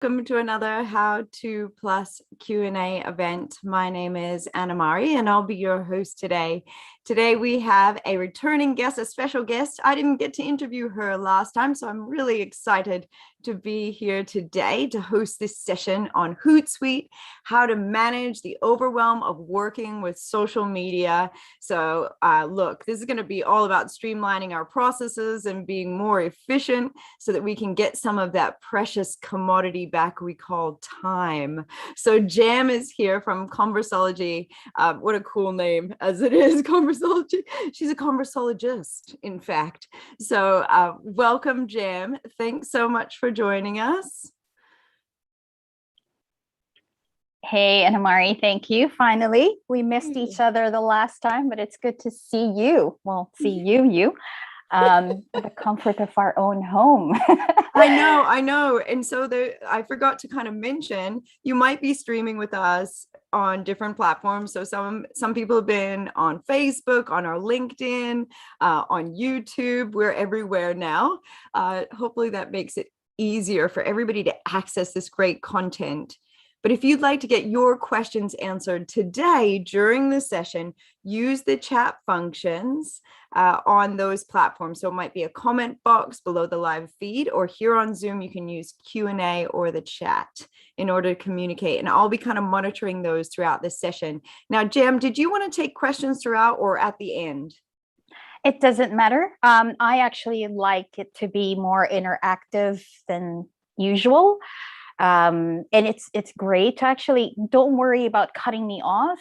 Welcome to another How to Plus Q&A event. My name is Anna Mari and I'll be your host today. Today we have a returning guest, a special guest. I didn't get to interview her last time, so I'm really excited to be here today to host this session on Hootsuite, how to manage the overwhelm of working with social media. So look, this is going to be all about streamlining our processes and being more efficient so that we can get some of that precious commodity back we call time. So Jam is here from Conversologie. What a cool name as it is, Conversologie. She's a conversologist, in fact. So welcome, Jam. Thanks so much for joining us. Hey, Anamari, thank you. Finally, we missed each other the last time, but it's good to see you. Well, see you. The comfort of our own home. I know. And so I forgot to kind of mention, you might be streaming with us on different platforms. So some people have been on Facebook, on our LinkedIn, on YouTube. We're everywhere now. Hopefully that makes it easier for everybody to access this great content. But if you'd like to get your questions answered today during the session, use the chat functions on those platforms. So it might be a comment box below the live feed, or here on Zoom, you can use Q&A or the chat in order to communicate. And I'll be kind of monitoring those throughout the session. Now, Jam, did you want to take questions throughout or at the end? It doesn't matter. I actually like it to be more interactive than usual. And it's great to actually, don't worry about cutting me off.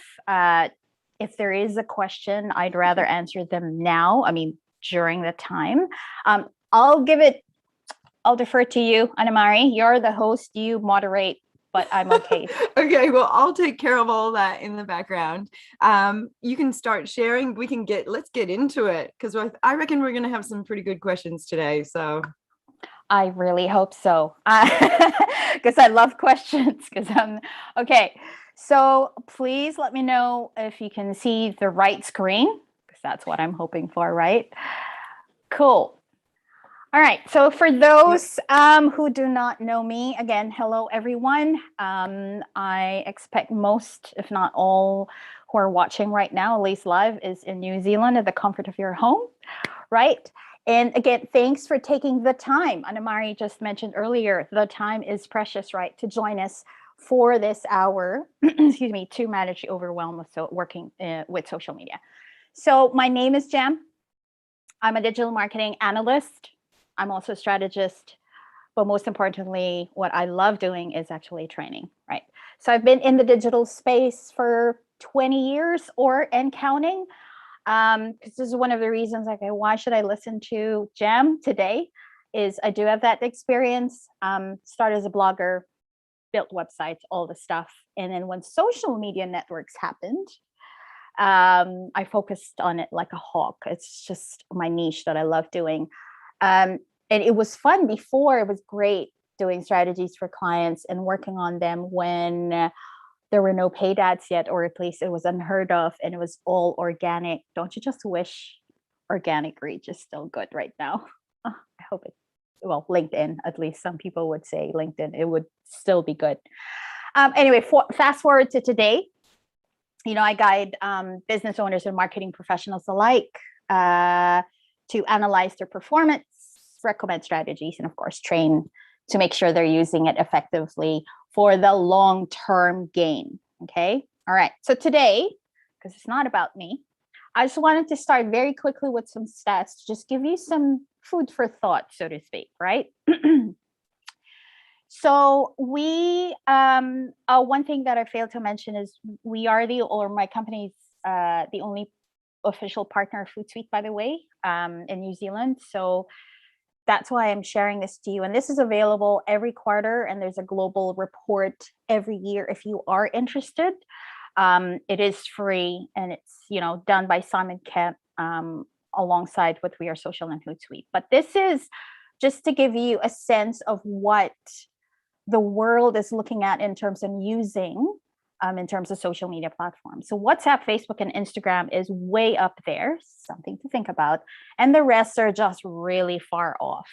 If there is a question, I'd rather answer them now. I mean, during the time. I'll defer to you, Anamari. You're the host, you moderate, but I'm okay. Okay, well, I'll take care of all that in the background. You can start sharing. Let's get into it, because I reckon we're going to have some pretty good questions today. So I really hope so, because I love questions. Okay. So please let me know if you can see the right screen, because that's what I'm hoping for, right? Cool. All right. So for those who do not know me, again, hello, everyone. I expect most, if not all, who are watching right now, at least live, is in New Zealand at the comfort of your home, right? And again, thanks for taking the time. Anamari just mentioned earlier, the time is precious, right? To join us for this hour, excuse me, to manage the overwhelm of working with social media. So my name is Jam. I'm a digital marketing analyst. I'm also a strategist, but most importantly, what I love doing is actually training, right? So I've been in the digital space for 20 years and counting. Because this is one of the reasons, why should I listen to Jam today? Is I do have that experience. Started as a blogger, built websites, all the stuff. And then when social media networks happened, I focused on it like a hawk. It's just my niche that I love doing. And it was fun before. It was great doing strategies for clients and working on them when there were no paid ads yet, or at least it was unheard of, and it was all organic. Don't you just wish organic reach is still good right now? I hope LinkedIn, at least some people would say LinkedIn, it would still be good. Anyway, fast forward to today. I guide business owners and marketing professionals alike to analyze their performance, recommend strategies, and of course, train to make sure they're using it effectively for the long-term gain. Okay. All right. So today, because it's not about me, I just wanted to start very quickly with some stats to just give you some food for thought, so to speak, right? So one thing that I failed to mention is my company's the only official partner of Hootsuite, by the way, in New Zealand. So that's why I'm sharing this to you. And this is available every quarter, and there's a global report every year if you are interested. It is free, and it's done by Simon Kemp alongside with We Are Social and Hootsuite. But this is just to give you a sense of what the world is looking at in terms of using in terms of social media platforms. So WhatsApp, Facebook, and Instagram is way up there, something to think about. And the rest are just really far off.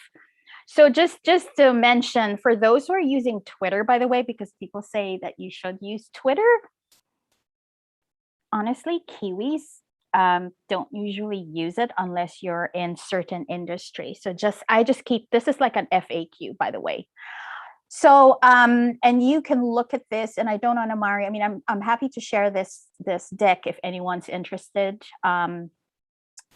So just to mention, for those who are using Twitter, by the way, because people say that you should use Twitter, honestly, Kiwis don't usually use it unless you're in certain industries. So I just keep, this is like an FAQ, by the way. So, and you can look at this, and I don't know, Amari, I mean, I'm happy to share this deck if anyone's interested.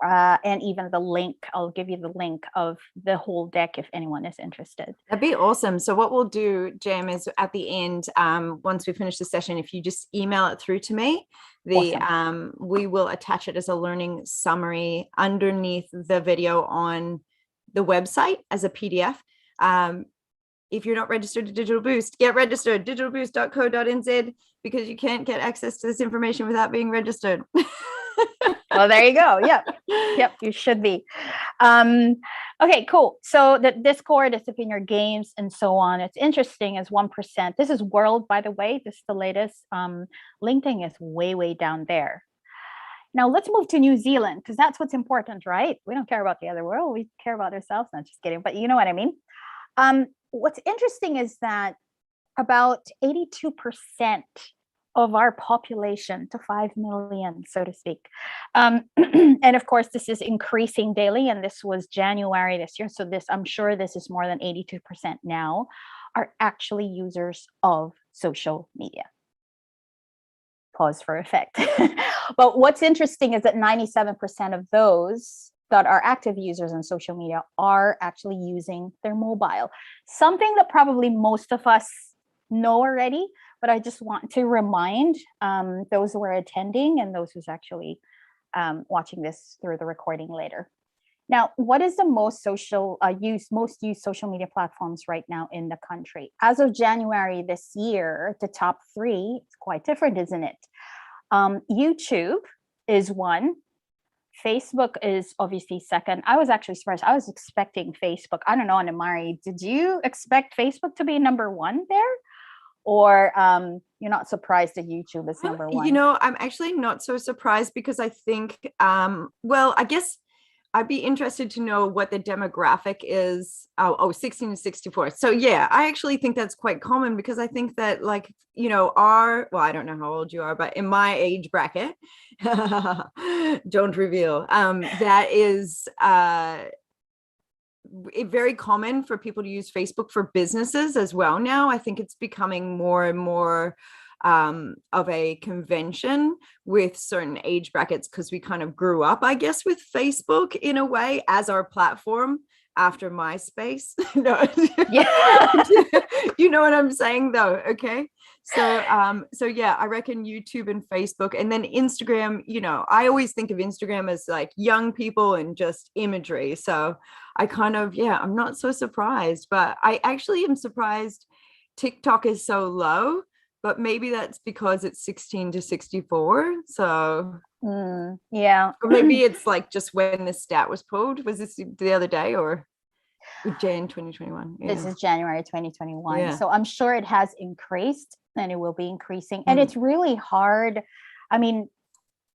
And even the link, I'll give you the link of the whole deck if anyone is interested. That'd be awesome. So what we'll do, Jem, is at the end, once we finish the session, if you just email it through to me, awesome. We will attach it as a learning summary underneath the video on the website as a PDF. If you're not registered to Digital Boost, get registered, digitalboost.co.nz, because you can't get access to this information without being registered. Well, there you go. Yep, you should be. Okay, cool. So the Discord is in your games and so on. It's interesting as 1%. This is world, by the way. This is the latest. LinkedIn is way down there. Now let's move to New Zealand, because that's what's important, right? We don't care about the other world. We care about ourselves. Not just kidding, but you know what I mean? What's interesting is that about 82% of our population to 5 million, so to speak. And of course, this is increasing daily, and this was January this year. So I'm sure this is more than 82% now, are actually users of social media. Pause for effect. But what's interesting is that 97% of those that are active users on social media are actually using their mobile. Something that probably most of us know already, but I just want to remind those who are attending and those who's actually watching this through the recording later. Now, what is the most used social media platforms right now in the country? As of January this year, the top 3, it's quite different, isn't it? YouTube is one. Facebook is obviously second. I was actually surprised. I was expecting Facebook. I don't know, Anamari, did you expect Facebook to be number 1 there? Or you're not surprised that YouTube is number 1? You know, I'm actually not so surprised, because I think, well, I guess I'd be interested to know what the demographic is. 16 to 64. So yeah, I actually think that's quite common, because I think that, like, you know, well, I don't know how old you are, but in my age bracket, don't reveal, that is very common for people to use Facebook for businesses as well now. I think it's becoming more and more of a convention with certain age brackets, because we kind of grew up, I guess, with Facebook in a way as our platform after MySpace. No, yeah. You know what I'm saying, though. Okay. So yeah, I reckon YouTube and Facebook, and then Instagram. You know, I always think of Instagram as like young people and just imagery. So I kind of, I'm not so surprised, but I actually am surprised TikTok is so low. But maybe that's because it's 16 to 64. So yeah. Or maybe it's like just when the stat was pulled. Was this the other day or Jan 2021? Yeah. This is January 2021. Yeah. So I'm sure it has increased, and it will be increasing. And it's really hard. I mean,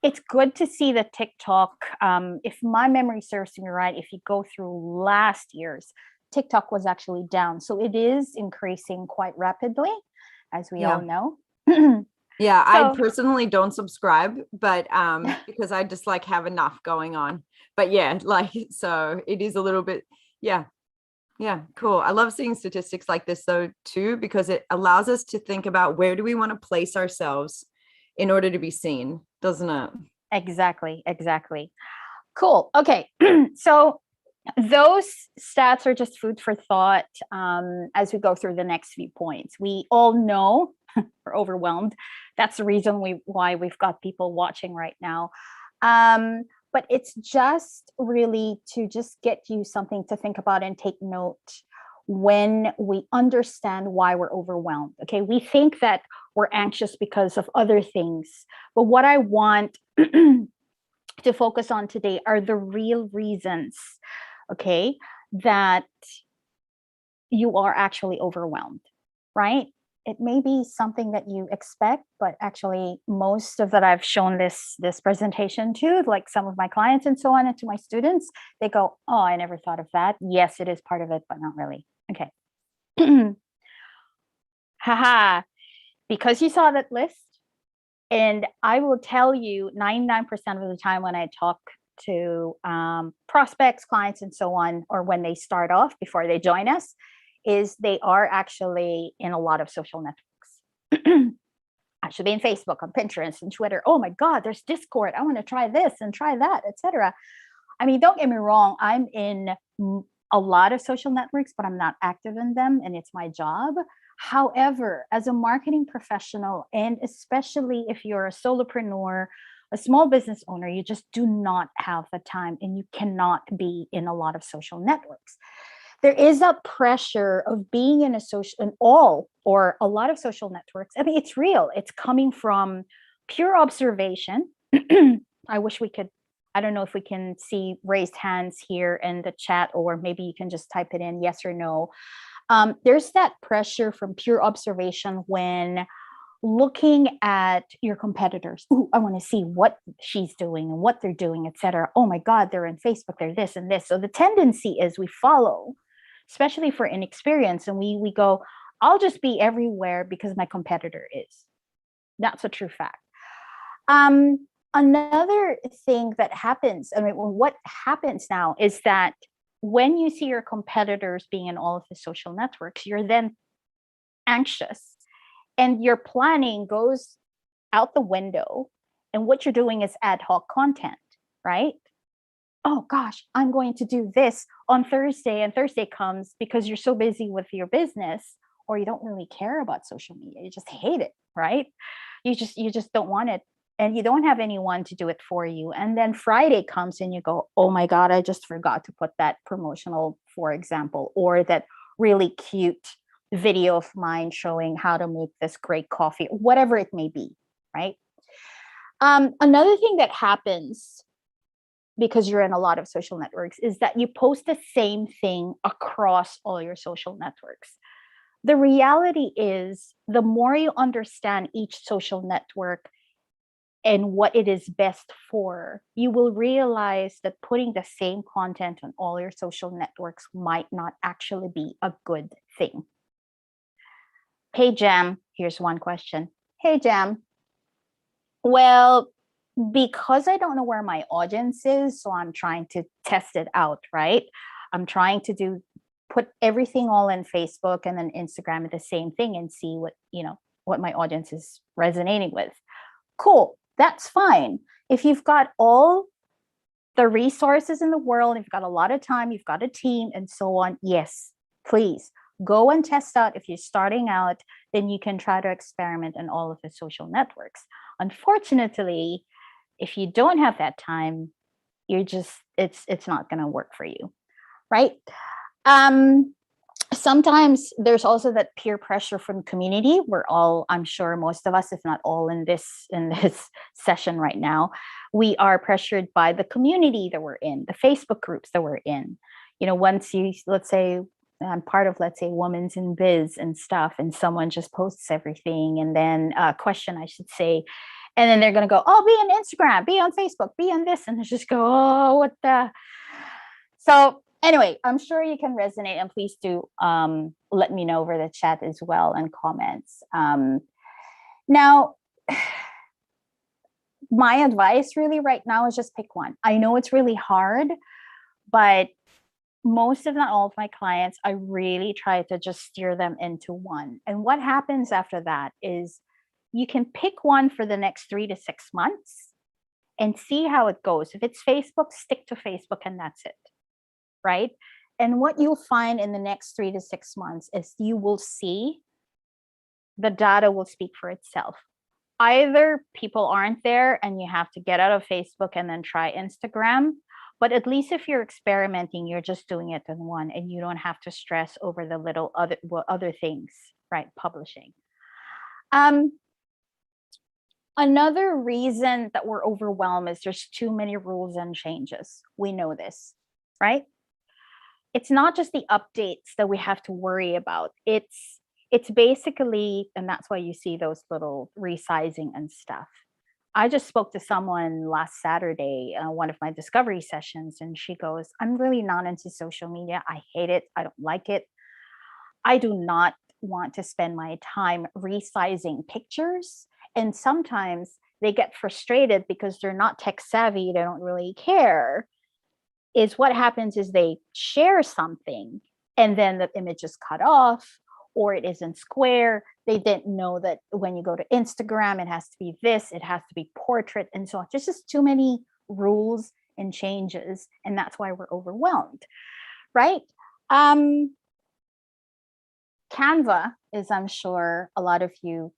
it's good to see the TikTok. If my memory serves me right, if you go through last year's, TikTok was actually down. So it is increasing quite rapidly, as we all know. Yeah, I personally don't subscribe, but because I just like have enough going on. But yeah, like, so it is a little bit, yeah, cool. I love seeing statistics like this though too, because it allows us to think about where do we want to place ourselves in order to be seen, doesn't it? Exactly. Cool. Okay. So those stats are just food for thought as we go through the next few points. We all know we're overwhelmed. That's the reason why we've got people watching right now. But it's just really to just get you something to think about and take note when we understand why we're overwhelmed. Okay, we think that we're anxious because of other things, but what I want to focus on today are the real reasons, okay, that you are actually overwhelmed, right? it may be something that you expect, but actually most of that I've shown this presentation to, like some of my clients and so on, and to my students, they go, oh, I never thought of that. Yes, it is part of it, but not really. Okay. Haha, because you saw that list, and I will tell you 99% of the time when I talk to prospects, clients, and so on, or when they start off before they join us, is they are actually in a lot of social networks. Actually in Facebook, on Pinterest, and Twitter. Oh my God, there's Discord. I want to try this and try that, etc. I mean, don't get me wrong. I'm in a lot of social networks, but I'm not active in them, and it's my job. However, as a marketing professional, and especially if you're a solopreneur, a small business owner, you just do not have the time, and you cannot be in a lot of social networks. There is a pressure of being in all or a lot of social networks. I mean, it's real. It's coming from pure observation. I wish we could, I don't know if we can see raised hands here in the chat, or maybe you can just type it in, yes or no. There's that pressure from pure observation when looking at your competitors. Ooh, I want to see what she's doing and what they're doing, etc. Oh my God, they're in Facebook, they're this and this. So the tendency is we follow, especially for inexperience, and we go, I'll just be everywhere because my competitor is. That's a true fact. Another thing that happens, I mean, what happens now is that when you see your competitors being in all of the social networks, you're then anxious, and your planning goes out the window, and what you're doing is ad hoc content, right? Oh gosh, I'm going to do this on Thursday, and Thursday comes because you're so busy with your business, or you don't really care about social media. You just hate it, right? You just don't want it, and you don't have anyone to do it for you. And then Friday comes and you go, oh my God, I just forgot to put that promotional, for example, or that really cute video of mine showing how to make this great coffee, whatever it may be, right? Another thing that happens because you're in a lot of social networks is that you post the same thing across all your social networks. The reality is, the more you understand each social network and what it is best for, you will realize that putting the same content on all your social networks might not actually be a good thing. Hey, Jam, here's one question. Hey, Jam. Well, because I don't know where my audience is, so I'm trying to test it out, right? I'm trying to put everything all in Facebook and then Instagram at the same thing and see what my audience is resonating with. Cool, that's fine. If you've got all the resources in the world, you've got a lot of time, you've got a team and so on, yes, please go and test out. If you're starting out, then you can try to experiment in all of the social networks. Unfortunately, if you don't have that time, it's not going to work for you, right? Sometimes there's also that peer pressure from community. We're all, I'm sure most of us, if not all in this session right now, we are pressured by the community that we're in, the Facebook groups that we're in. Once let's say I'm part of, let's say, Women's in Biz and stuff, and someone just posts everything, and then question, I should say, and then they're going to go, oh, be on Instagram, be on Facebook, be on this. And they just go, oh, what the? So anyway, I'm sure you can resonate, and please do let me know over the chat as well and comments. Now, my advice really right now is just pick one. I know it's really hard, but most, if not all of my clients, I really try to just steer them into one. And what happens after that is you can pick one for the next 3 to 6 months and see how it goes. If it's Facebook, stick to Facebook and that's it, right? And what you'll find in the next 3 to 6 months is you will see the data will speak for itself. Either people aren't there and you have to get out of Facebook and then try Instagram, but at least if you're experimenting, you're just doing it in one and you don't have to stress over the little other things, right? Publishing. Another reason that we're overwhelmed is there's too many rules and changes. We know this, right? It's not just the updates that we have to worry about. It's It's basically, and that's why you see those little resizing and stuff. I just spoke to someone last Saturday, one of my discovery sessions, and she goes, I'm really not into social media. I hate it. I don't like it. I do not want to spend my time resizing pictures. And sometimes they get frustrated because they're not tech savvy. They don't really care. Is what happens is they share something and then the image is cut off or it isn't square. They didn't know that when you go to Instagram, it has to be this, it has to be portrait, and so on. There's just too many rules and changes, and that's why we're overwhelmed, right? Canva is, I'm sure, a lot of you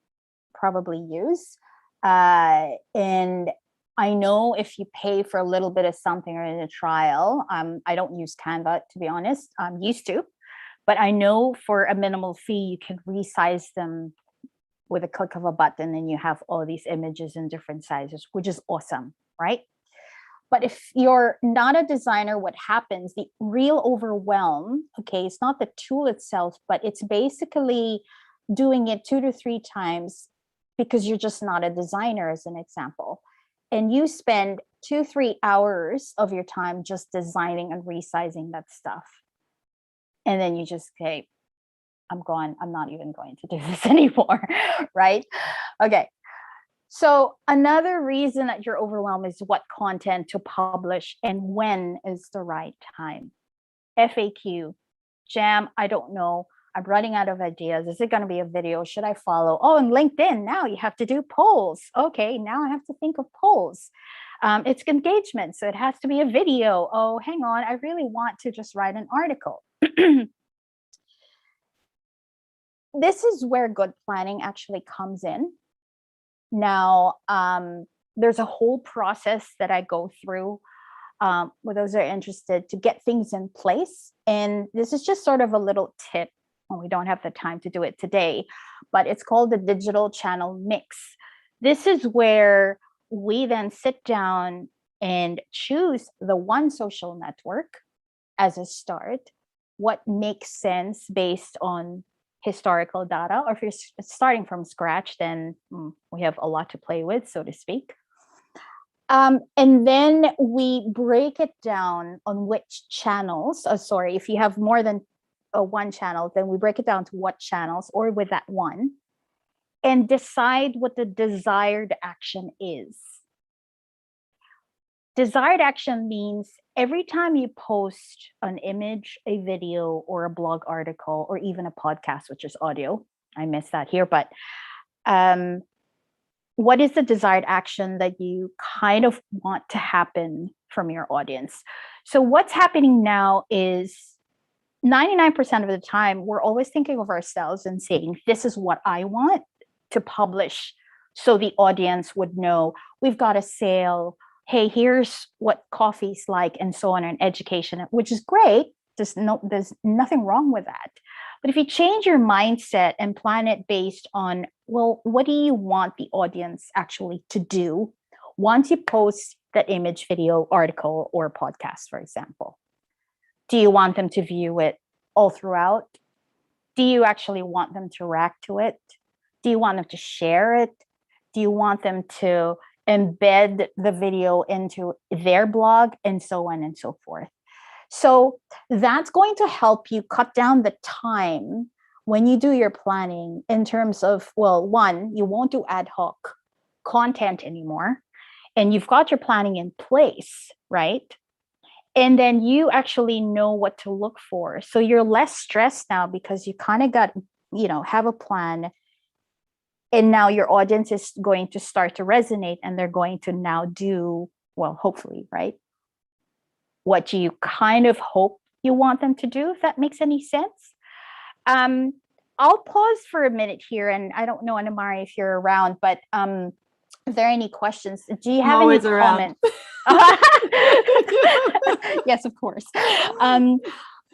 probably use. And I know if you pay for a little bit of something or in a trial, I don't use Canva, to be honest. I'm used to, but I know for a minimal fee, you can resize them with a click of a button and you have all these images in different sizes, which is awesome, right? But if you're not a designer, what happens, the real overwhelm, okay, it's not the tool itself, but it's basically doing it 2 to 3 times because you're just not a designer, as an example. And you spend 2-3 hours of your time just designing and resizing that stuff. And then you just say, I'm gone. I'm not even going to do this anymore, right? Okay. So another reason that you're overwhelmed is what content to publish and when is the right time. FAQ, Jam, I don't know. I'm running out of ideas. Is it going to be a video? Should I follow? Oh, and LinkedIn, now you have to do polls. Okay, now I have to think of polls. It's engagement, so it has to be a video. Oh, hang on, I really want to just write an article. This is where good planning actually comes in. Now, there's a whole process that I go through with those that are interested to get things in place. And this is just sort of a little tip. Well, we don't have the time to do it today, but it's called the digital channel mix. This is where we then sit down and choose the one social network as a start, what makes sense based on historical data, or if you're starting from scratch, then we have a lot to play with, so to speak. And then we break it down on which channels. If you have more than one channel, then we break it down to what channels or with that one, and decide what the desired action is. Desired action means every time you post an image, a video, or a blog article, or even a podcast, which is audio, I missed that here, but what is the desired action that you kind of want to happen from your audience? So what's happening now is 99% of the time, we're always thinking of ourselves and saying, this is what I want to publish. So the audience would know we've got a sale. Hey, here's what coffee's like, and so on, and education, which is great. There's nothing wrong with that. But if you change your mindset and plan it based on, well, what do you want the audience actually to do once you post that image, video, article, or podcast, for example? Do you want them to view it all throughout? Do you actually want them to react to it? Do you want them to share it? Do you want them to embed the video into their blog, and so on and so forth? So that's going to help you cut down the time when you do your planning in terms of, well, one, you won't do ad hoc content anymore, and you've got your planning in place, right? And then you actually know what to look for. So you're less stressed now because you kind of got, have a plan. And now your audience is going to start to resonate, and they're going to now do, well, hopefully, right, what you kind of hope you want them to do, if that makes any sense. I'll pause for a minute here, and I don't know, Anamari, if you're around, but if there are any questions, do you have any comments? Yes, of course.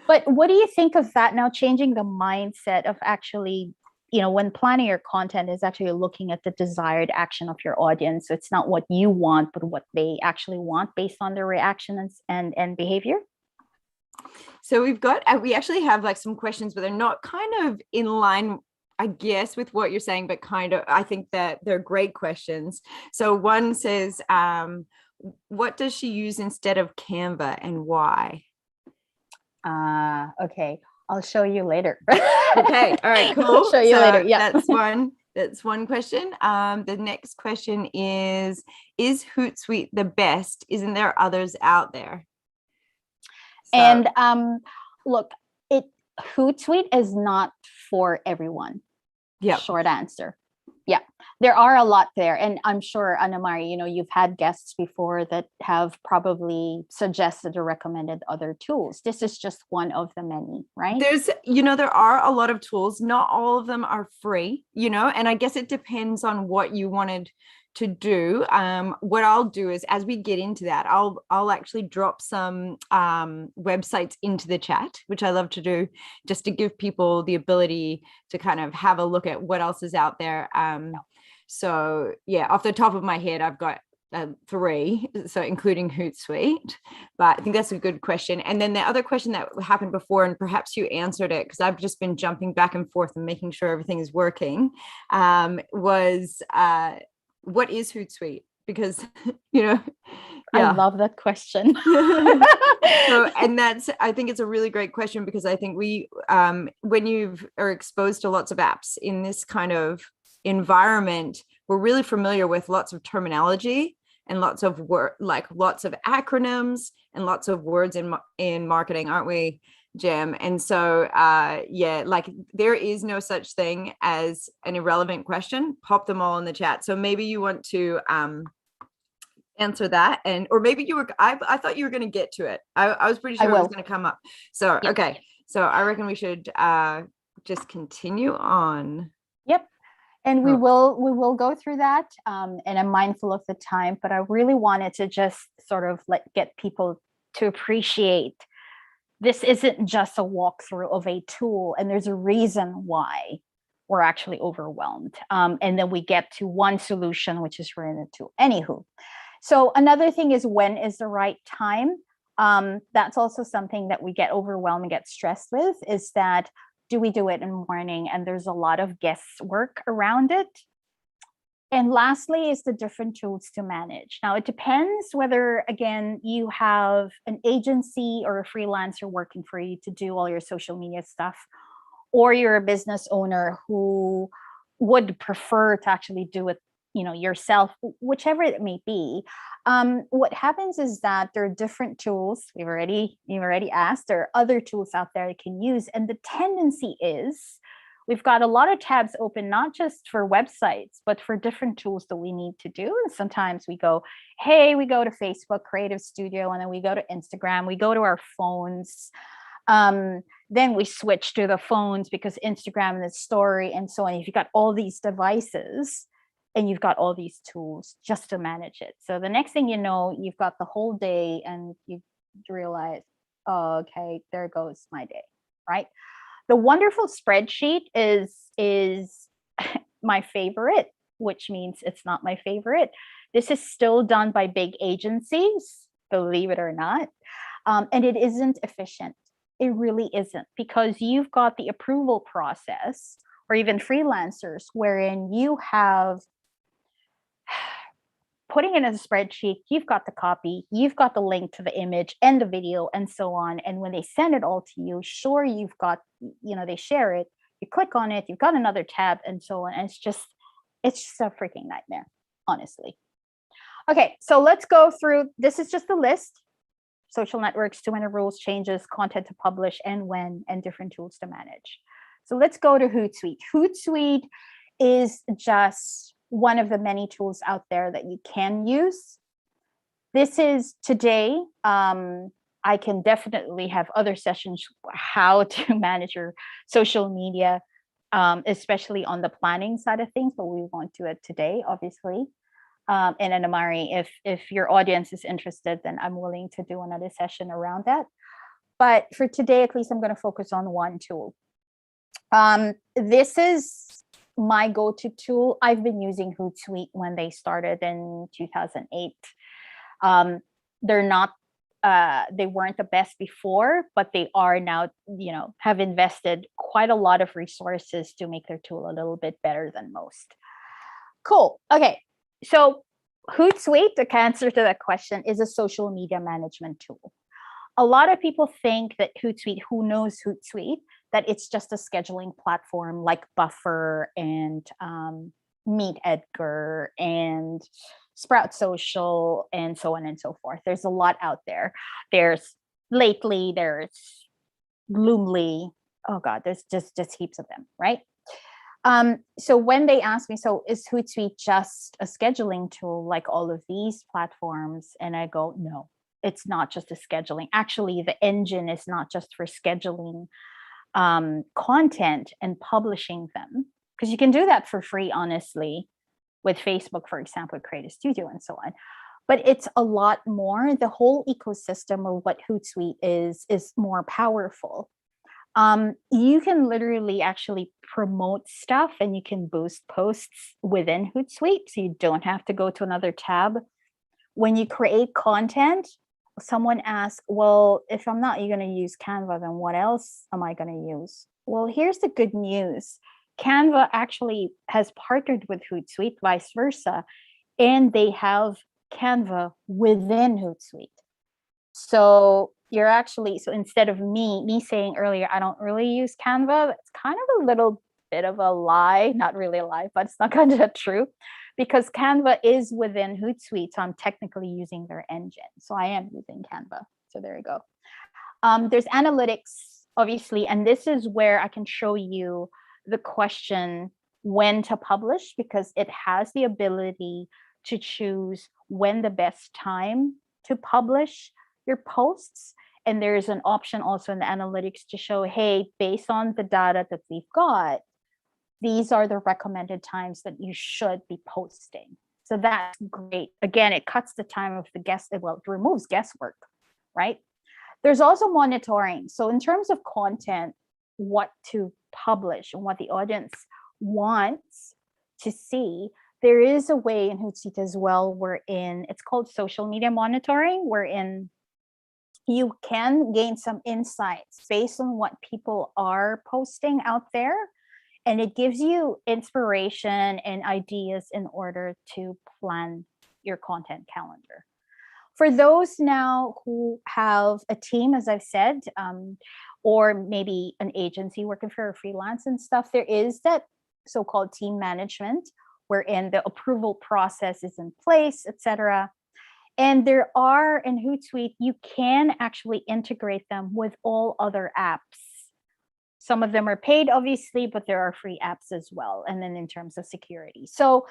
But what do you think of that now, changing the mindset of actually, when planning your content, is actually looking at the desired action of your audience? So it's not what you want, but what they actually want based on their reactions and behavior. So we actually have like some questions, but they're not kind of in line I guess with what you're saying, but kind of, I think that they're great questions. So one says, what does she use instead of Canva and why? Okay. I'll show you later. Okay. All right, I'll cool. show you later. So Yeah. that's one question. The next question is Hootsuite the best? Isn't there others out there? So, And look, it Hootsuite is not for everyone. yeah. Short answer. Yeah, there are a lot there. And I'm sure, Anamari, you've had guests before that have probably suggested or recommended other tools. This is just one of the many, right? There are a lot of tools. Not all of them are free, and I guess it depends on what you wanted to do. What I'll do is, as we get into that, I'll actually drop some websites into the chat, which I love to do, just to give people the ability to kind of have a look at what else is out there. So yeah, off the top of my head, I've got 3, so including Hootsuite, but I think that's a good question. And then the other question that happened before, and perhaps you answered it because I've just been jumping back and forth and making sure everything is working, was what is Hootsuite? Because yeah. I love that question. And I think it's a really great question, because I think when you are exposed to lots of apps in this kind of environment, we're really familiar with lots of terminology and lots of lots of acronyms and lots of words in marketing, aren't we, Jim? And so there is no such thing as an irrelevant question. Pop them all in the chat. So maybe you want to answer that, or maybe I thought you were going to get to it. I was pretty sure it was going to come up. So yep. Okay, so I reckon we should just continue on. Yep. And we will go through that, and I'm mindful of the time, but I really wanted to just sort of get people to appreciate this isn't just a walkthrough of a tool, and there's a reason why we're actually overwhelmed. And then we get to one solution, which is we're in a tool. Anywho, so another thing is, when is the right time? That's also something that we get overwhelmed and get stressed with, is that, do we do it in the morning? And there's a lot of guesswork around it. And lastly is the different tools to manage. Now, it depends whether, again, you have an agency or a freelancer working for you to do all your social media stuff, or you're a business owner who would prefer to actually do it yourself, whichever it may be. What happens is that there are different tools. You've already asked. There are other tools out there you can use, and the tendency is we've got a lot of tabs open, not just for websites, but for different tools that we need to do. And sometimes we go to Facebook Creative Studio, and then we go to Instagram, we go to our phones. Then we switch to the phones because Instagram and the story and so on. If you've got all these devices, and you've got all these tools just to manage it. So the next thing you know, you've got the whole day, and you realize, oh, okay, there goes my day, right? The wonderful spreadsheet is my favorite, which means it's not my favorite. This is still done by big agencies, believe it or not. And it isn't efficient. It really isn't, because you've got the approval process, or even freelancers, wherein you have putting it in a spreadsheet, you've got the copy, you've got the link to the image and the video and so on. And when they send it all to you, sure, you've got, they share it, you click on it, you've got another tab and so on. And it's just a freaking nightmare, honestly. Okay, so let's go through. This is just a list. Social networks, 200 rules, changes, content to publish, and when, and different tools to manage. So let's go to Hootsuite. Hootsuite is just one of the many tools out there that you can use. This is today. I can definitely have other sessions how to manage your social media, especially on the planning side of things, but we won't do it today, obviously. And Anamari, if your audience is interested, then I'm willing to do another session around that. But for today, at least, I'm going to focus on one tool. This is my go-to tool. I've been using Hootsuite when they started in 2008. They're not they weren't the best before, but they are now, have invested quite a lot of resources to make their tool a little bit better than most. Cool. Okay. So Hootsuite, the answer to that question, is a social media management tool. A lot of people think that Hootsuite, who knows Hootsuite, that it's just a scheduling platform like Buffer and Meet Edgar and Sprout Social and so on and so forth. There's a lot out there. There's Lately, there's Bloomly. Oh God, there's just heaps of them, right? So when they ask me, so is Hootsuite just a scheduling tool like all of these platforms? And I go, no, it's not just a scheduling. Actually, the engine is not just for scheduling content and publishing them, because you can do that for free, honestly, with Facebook, for example, Create a Studio and so on. But it's a lot more. The whole ecosystem of what Hootsuite is more powerful. You can literally actually promote stuff and you can boost posts within Hootsuite. So you don't have to go to another tab. When you create content, someone asks, well, if I'm not going to use Canva, then what else am I going to use? Well, here's the good news. Canva actually has partnered with Hootsuite, vice versa, and they have Canva within Hootsuite. So you're actually, so instead of me saying earlier, I don't really use Canva, it's kind of a little bit of a lie, not really a lie, but it's not kind of true, because Canva is within Hootsuite. So I'm technically using their engine. So I am using Canva. So there you go. There's analytics, obviously, and this is where I can show you the question when to publish, because it has the ability to choose when the best time to publish your posts. And there's an option also in the analytics to show, hey, based on the data that we've got, these are the recommended times that you should be posting. So that's great. Again, it cuts the time of the guess, well, it removes guesswork, right? There's also monitoring. So in terms of content, what to publish and what the audience wants to see, there is a way in Hootsuite as well, wherein it's called social media monitoring, wherein you can gain some insights based on what people are posting out there. And it gives you inspiration and ideas in order to plan your content calendar. For those now who have a team, as I've said, or maybe an agency working for a freelance and stuff, there is that so-called team management, wherein the approval process is in place, etc. And there are in Hootsuite, you can actually integrate them with all other apps. Some of them are paid, obviously, but there are free apps as well. And then in terms of security. So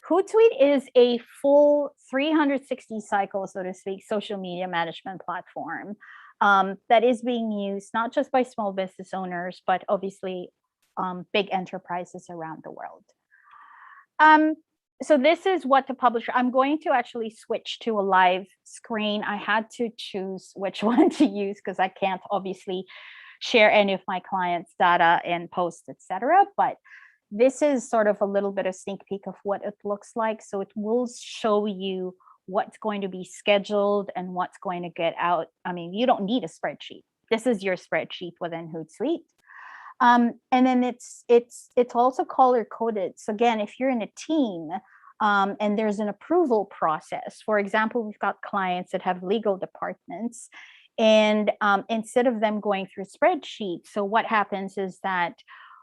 Hootsuite is a full 360 cycle, so to speak, social media management platform that is being used not just by small business owners, but obviously big enterprises around the world. So this is what to publish. I'm going to actually switch to a live screen. I had to choose which one to use because I can't obviously share any of my clients' data and posts, etc. But this is sort of a little bit of sneak peek of what it looks like. So it will show you what's going to be scheduled and what's going to get out. I mean, you don't need a spreadsheet. This is your spreadsheet within Hootsuite. And then it's also color coded. So again, if you're in a team and there's an approval process, for example, we've got clients that have legal departments, and instead of them going through spreadsheets, so what happens is that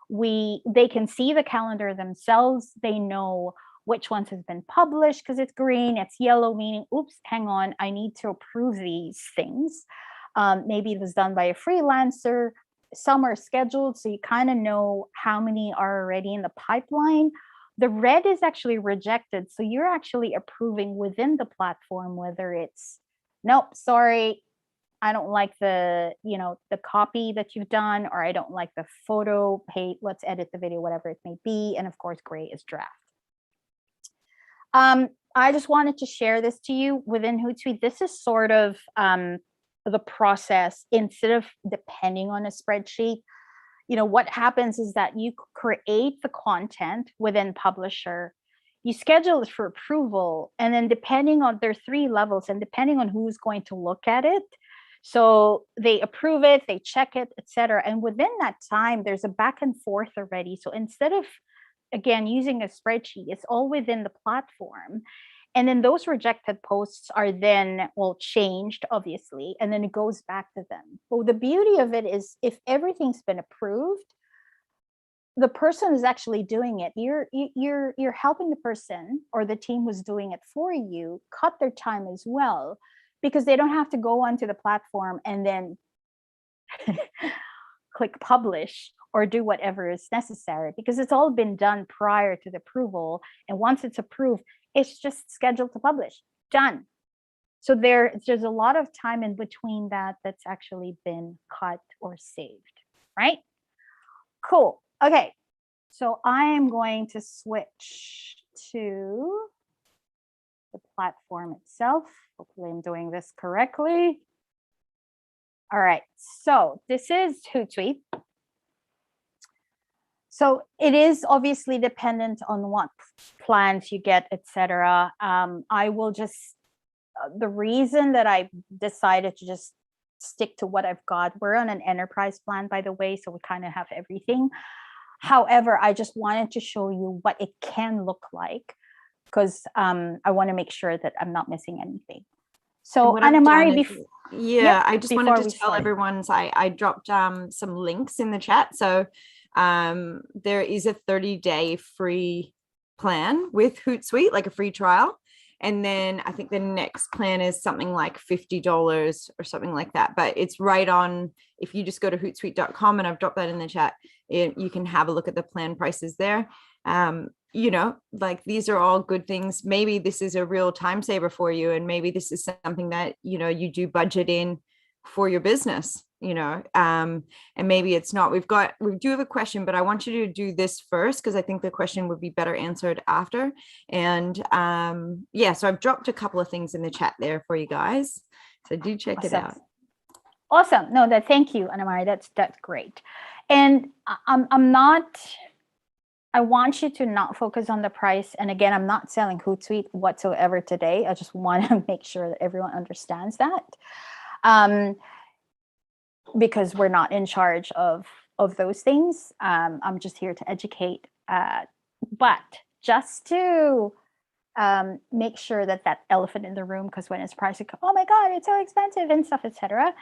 they can see the calendar themselves. They know which ones has been published because it's green, it's yellow, meaning, oops, hang on, I need to approve these things. Maybe it was done by a freelancer. Some are scheduled, so you kind of know how many are already in the pipeline. The red is actually rejected, so you're actually approving within the platform, whether it's, nope, sorry, I don't like the copy that you've done, or I don't like the photo, hey, let's edit the video, whatever it may be. And of course, gray is draft. I just wanted to share this to you within Hootsuite. This is sort of the process. Instead of depending on a spreadsheet, what happens is that you create the content within Publisher. you schedule it for approval, and then depending on, there are 3 levels, and depending on who's going to look at it, so they approve it, they check it, etc. And within that time, there's a back and forth already. So instead of, again, using a spreadsheet, it's all within the platform. And then those rejected posts are then, well, changed, obviously, and then it goes back to them. But the beauty of it is if everything's been approved, the person is actually doing it. You're helping the person or the team who's doing it for you cut their time as well, because they don't have to go onto the platform and then click publish or do whatever is necessary, because it's all been done prior to the approval. And once it's approved, it's just scheduled to publish, done. So there's a lot of time in between that's actually been cut or saved, right? Cool. Okay, so I am going to switch to the platform itself. Hopefully I'm doing this correctly. All right, so this is Hootsuite. So it is obviously dependent on what plans you get, etc. I will just, the reason that I decided to just stick to what I've got, we're on an enterprise plan, by the way, so we kind of have everything. However, I just wanted to show you what it can look like, because I want to make sure that I'm not missing anything. So Anna-Mari, I just wanted to tell everyone, I dropped some links in the chat. So there is a 30-day free plan with Hootsuite, like a free trial. And then I think the next plan is something like $50 or something like that. But it's right on, if you just go to hootsuite.com, and I've dropped that in the chat, you can have a look at the plan prices there. You know, like these are all good things. Maybe this is a real time saver for you. And maybe this is something that, you know, you do budget in for your business, you know, and maybe it's not. We do have a question, but I want you to do this first, because I think the question would be better answered after. And yeah, so I've dropped a couple of things in the chat there for you guys. So do check it out. Awesome. No, thank you, Anna-Mari. That's great. And I want you to not focus on the price. And again, I'm not selling Hootsuite whatsoever today. I just want to make sure that everyone understands that. Because we're not in charge of those things. I'm just here to educate. But just to make sure that elephant in the room, because when it's priced, oh my God, it's so expensive and stuff, etc.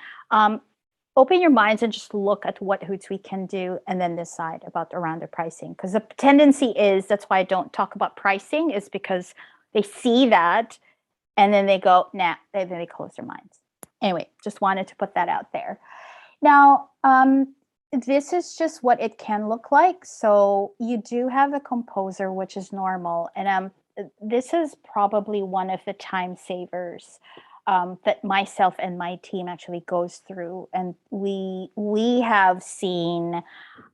Open your minds and just look at what Hootsuite can do, and then decide around the pricing. Because the tendency is, that's why I don't talk about pricing, is because they see that and then they go, nah, then they close their minds. Anyway, just wanted to put that out there. Now, this is just what it can look like. So you do have a composer, which is normal. And this is probably one of the time savers that myself and my team actually goes through. And we have seen,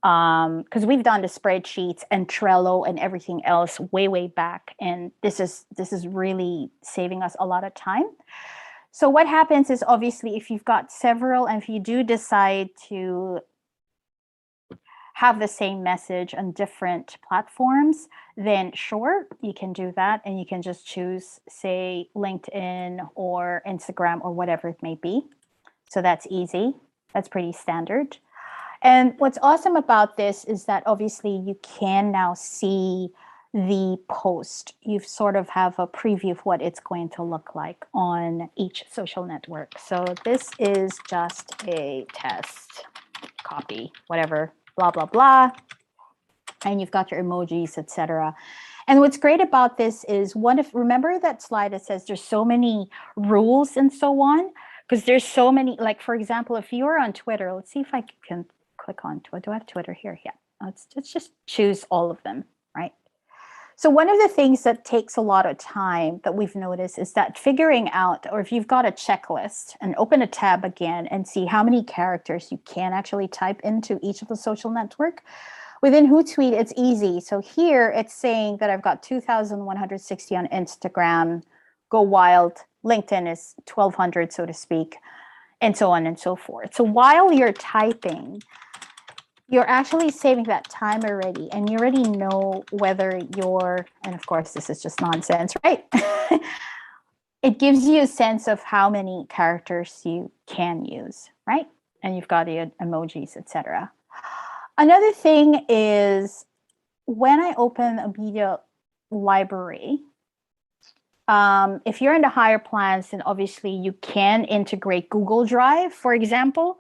because we've done the spreadsheets and Trello and everything else way back. And this is really saving us a lot of time. So what happens is, obviously, if you've got several, and if you do decide to have the same message on different platforms, then sure, you can do that. And you can just choose, say, LinkedIn or Instagram or whatever it may be. So that's easy. That's pretty standard. And what's awesome about this is that obviously you can now see the post. You sort of have a preview of what it's going to look like on each social network. So this is just a test copy, whatever, blah, blah, blah. And you've got your emojis, etc. And what's great about this is, remember that slide that says there's so many rules and so on? Because there's so many, like, for example, if you're on Twitter, let's see if I can click on Twitter. Do I have Twitter here? Yeah. Let's just choose all of them, right? So one of the things that takes a lot of time that we've noticed is that figuring out, or if you've got a checklist, and open a tab again and see how many characters you can actually type into each of the social network. Within Hootsuite, it's easy. So here it's saying that I've got 2,160 on Instagram, go wild. LinkedIn is 1,200, so to speak, and so on and so forth. So while you're typing, You're actually saving that time already, and you already know whether you're, and of course, this is just nonsense, right? It gives you a sense of how many characters you can use, right? And you've got the emojis, etc. Another thing is when I open a media library, if you're in the higher plans, then obviously you can integrate Google Drive, for example.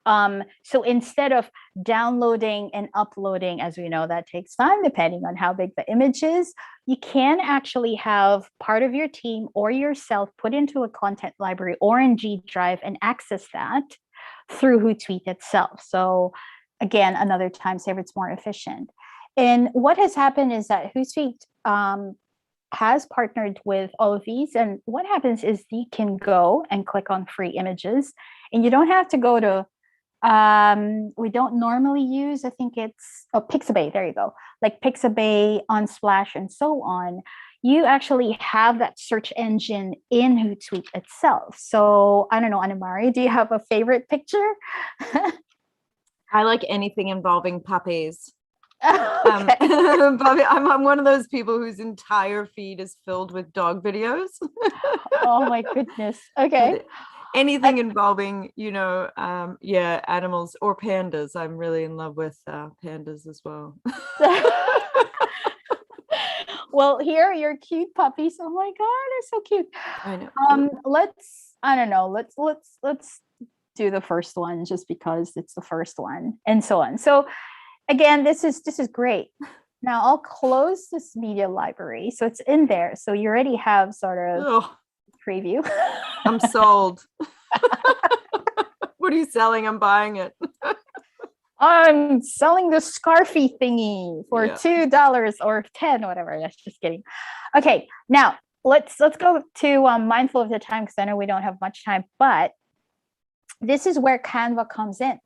So instead of downloading and uploading, as we know, that takes time depending on how big the image is, you can actually have part of your team or yourself put into a content library or in G Drive and access that through Hootsuite itself. So again, another time saver, it's more efficient. And what has happened is that Hootsuite has partnered with all of these. And what happens is you can go and click on free images, and you don't have to go to, we don't normally use, I think it's, Pixabay, there you go. Like Pixabay, Unsplash, and so on. You actually have that search engine in Hootsuite itself. So I don't know, Anamari, do you have a favorite picture? I like anything involving puppies. Okay. I'm one of those people whose entire feed is filled with dog videos. Oh my goodness. Okay. Anything involving, animals or pandas. I'm really in love with pandas as well. Well, here are your cute puppies. Oh my God, they're so cute. I know. Let's do the first one just because it's the first one and so on. So again, this is great. Now I'll close this media library. So it's in there. So you already have sort of preview. I'm sold. What are you selling? I'm buying it. I'm selling the Scarfy thingy for $2 or 10, whatever. That's just kidding. Okay, now let's go to mindful of the time because I know we don't have much time, but this is where Canva comes in.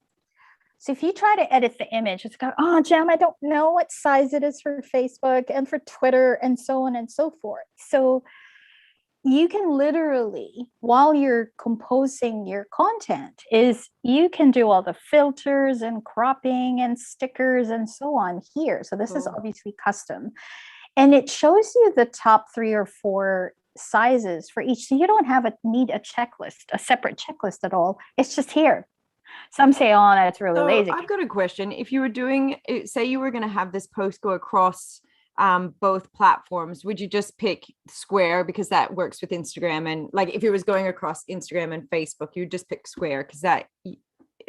So if you try to edit the image, it's got, oh, Jam, I don't know what size it is for Facebook and for Twitter and so on and so forth. So you can literally, while you're composing your content, is you can do all the filters and cropping and stickers and so on here. So this is obviously custom. And it shows you the top 3 or 4 sizes for each. So you don't need a checklist, a separate checklist at all. It's just here. Some say, oh, that's really lazy. I've got a question. If you were doing, say you were going to have this post go across both platforms, would you just pick Square because that works with Instagram? And like if it was going across Instagram and Facebook, you would just pick Square because that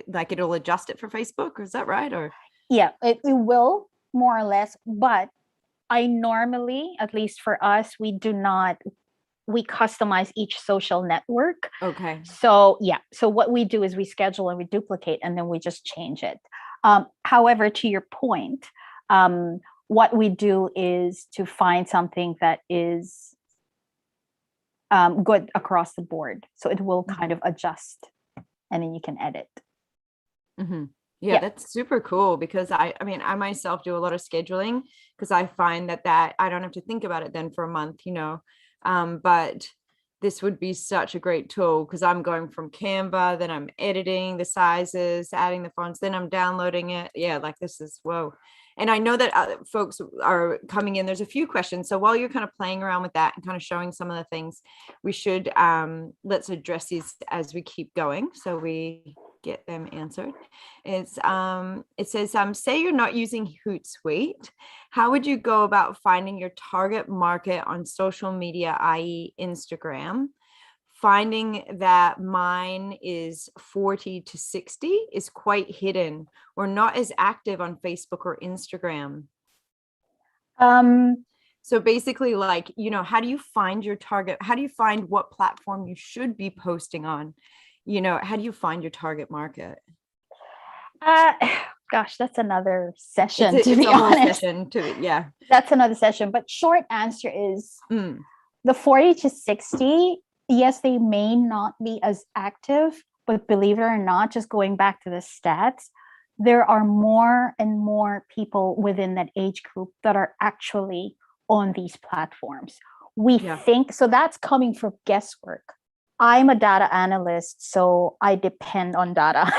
like it'll adjust it for Facebook? Is that right? Or yeah, it will more or less. But I normally, at least for us, we customize each social network. Okay. So yeah. So what we do is we schedule and we duplicate and then we just change it. However, to your point, what we do is to find something that is good across the board. So it will kind of adjust and then you can edit. Mm-hmm. Yeah, that's super cool because I myself do a lot of scheduling because I find that I don't have to think about it then for a month, but this would be such a great tool because I'm going from Canva, then I'm editing the sizes, adding the fonts, then I'm downloading it. Yeah, like this is whoa. And I know that folks are coming in. There's a few questions. So while you're kind of playing around with that and kind of showing some of the things, we should let's address these as we keep going so we get them answered. It says, say you're not using Hootsuite, how would you go about finding your target market on social media, i.e. Instagram? Finding that mine is 40 to 60 is quite hidden or not as active on Facebook or Instagram. So basically, like, how do you find your target? How do you find what platform you should be posting on? How do you find your target market? Gosh, that's another session. It's to be a whole honest. session to it. Yeah. That's another session. But short answer is the 40 to 60. Yes, they may not be as active, but believe it or not, just going back to the stats, there are more and more people within that age group that are actually on these platforms. We think, so that's coming from guesswork. I'm a data analyst, so I depend on data.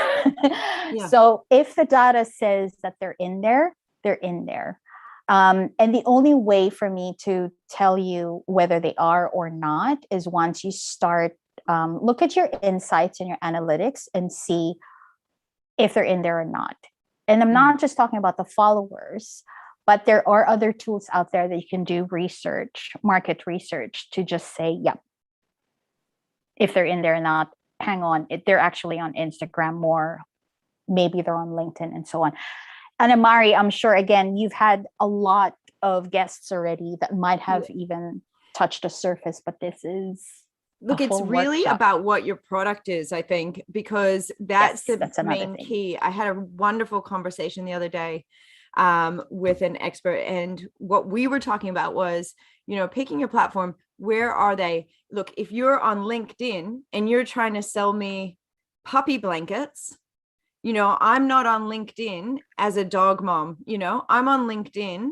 Yeah. So if the data says that they're in there, they're in there. And the only way for me to tell you whether they are or not is once you start, look at your insights and your analytics and see if they're in there or not. And I'm Mm. not just talking about the followers, but there are other tools out there that you can do research, market research to just say, yep, if they're in there or not, hang on, they're actually on Instagram more, maybe they're on LinkedIn and so on. And Amari, I'm sure, again, you've had a lot of guests already that might have Yeah. even touched the surface, but this is a Look, it's full really workshop. about what your product is, I think, because that's Yes, the that's another main thing. key. I had a wonderful conversation the other day with an expert, and what we were talking about was, picking your platform. Where are they? Look, if you're on LinkedIn and you're trying to sell me puppy blankets, I'm not on LinkedIn as a dog mom, I'm on LinkedIn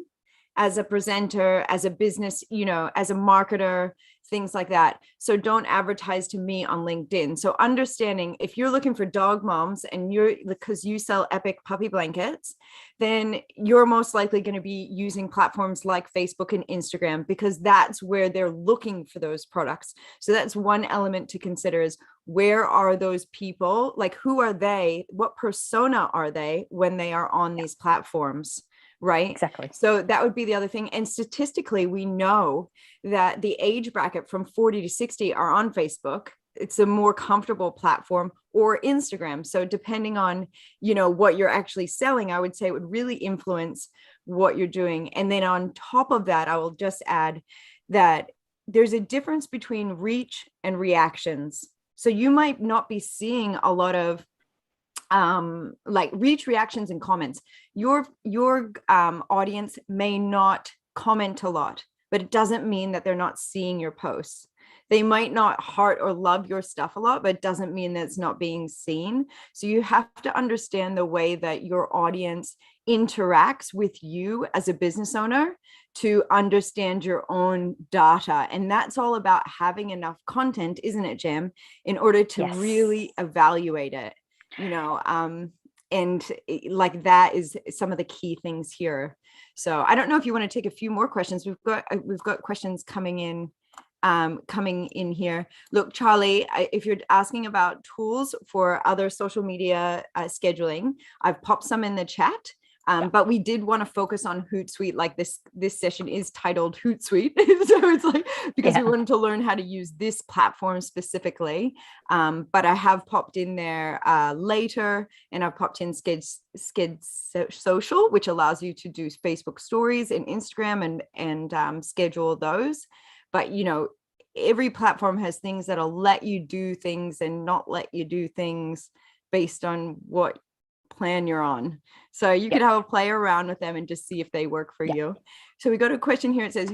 as a presenter, as a business, as a marketer, things like that. So don't advertise to me on LinkedIn. So understanding if you're looking for dog moms and because you sell epic puppy blankets, then you're most likely going to be using platforms like Facebook and Instagram because that's where they're looking for those products. So that's one element to consider is where are those people? Like, who are they? What persona are they when they are on these platforms? Right. Exactly. So that would be the other thing. And statistically, we know that the age bracket from 40 to 60 are on Facebook. It's a more comfortable platform, or Instagram. So depending on, what you're actually selling, I would say it would really influence what you're doing. And then on top of that, I will just add that there's a difference between reach and reactions. So you might not be seeing a lot of like reach, reactions, and comments. Your audience may not comment a lot, but it doesn't mean that they're not seeing your posts. They might not heart or love your stuff a lot, but it doesn't mean that it's not being seen. So you have to understand the way that your audience interacts with you as a business owner to understand your own data. And that's all about having enough content, isn't it, Jim, in order to Yes. really evaluate it, and like that is some of the key things here. So I don't know if you want to take a few more questions. We've got questions coming in here. Look, Charlie, if you're asking about tools for other social media scheduling, I've popped some in the chat. But we did want to focus on Hootsuite. Like this session is titled Hootsuite. So it's like, because we wanted to learn how to use this platform specifically. But I have popped in there later, and I've popped in Skid Social, which allows you to do Facebook stories and Instagram and schedule those. But, every platform has things that'll let you do things and not let you do things based on what plan you're on. So you could have a play around with them and just see if they work for you. So we got a question here. It says,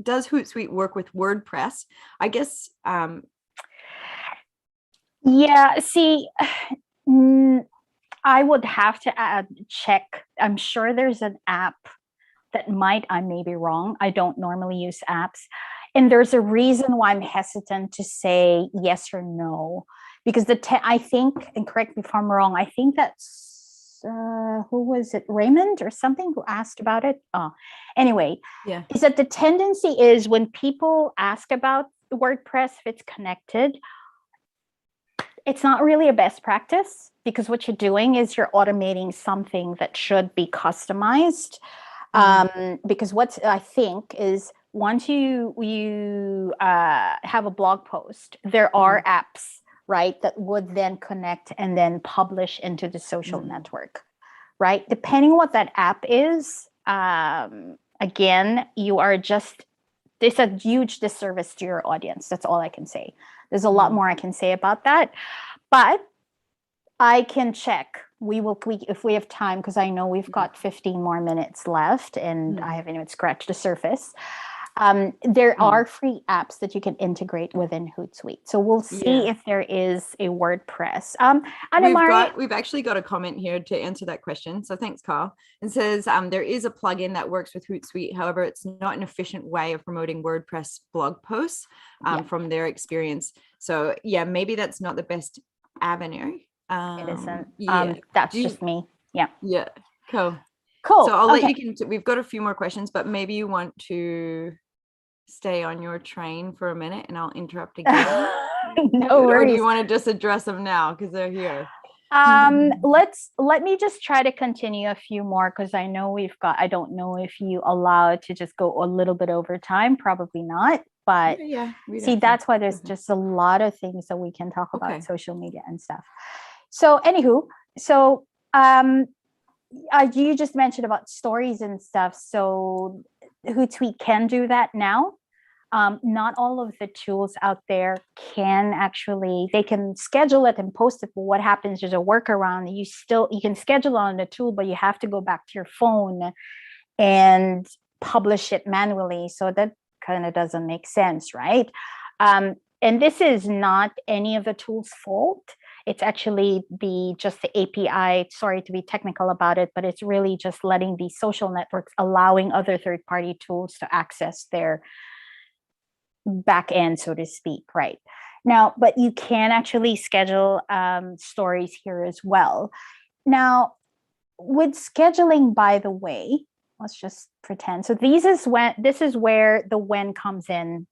does Hootsuite work with WordPress? I guess. Yeah, see, I would have to check. I'm sure there's an app that I may be wrong. I don't normally use apps. And there's a reason why I'm hesitant to say yes or no. Because I think, and correct me if I'm wrong, I think that's, who was it, Raymond or something, who asked about it? Anyway, is that the tendency is when people ask about WordPress, if it's connected, it's not really a best practice, because what you're doing is you're automating something that should be customized. Because what I think is once you have a blog post, there are apps, right, that would then connect and then publish into the social network, right? Depending on what that app is, again, it's a huge disservice to your audience. That's all I can say. There's a lot more I can say about that, but I can check. If we have time, because I know we've got 15 more minutes left and I haven't even scratched the surface. There are free apps that you can integrate within Hootsuite. So we'll see if there is a WordPress. We've actually got a comment here to answer that question. So thanks, Carl. It says there is a plugin that works with Hootsuite. However, it's not an efficient way of promoting WordPress blog posts from their experience. So yeah, maybe that's not the best avenue. It isn't. That's just me. Yeah. Yeah. Cool. Cool. So I'll let you we've got a few more questions, but maybe you want to stay on your train for a minute and I'll interrupt again. No worries. Or do you want to just address them now because they're here? Let me just try to continue a few more because I know I don't know if you allow it to just go a little bit over time, probably not. But see, that's why there's just a lot of things that we can talk about social media and stuff. So anywho, you just mentioned about stories and stuff. So Hootsuite can do that now. Not all of the tools out there they can schedule it and post it. But what happens, there's a workaround. You can schedule on the tool, but you have to go back to your phone and publish it manually. So that kind of doesn't make sense, right? And this is not any of the tool's fault. It's actually just the API. Sorry to be technical about it, but it's really just letting these social networks allowing other third-party tools to access their back end, so to speak, right? Now, but you can actually schedule stories here as well. Now, with scheduling, by the way, let's just pretend. So this is where the when comes in.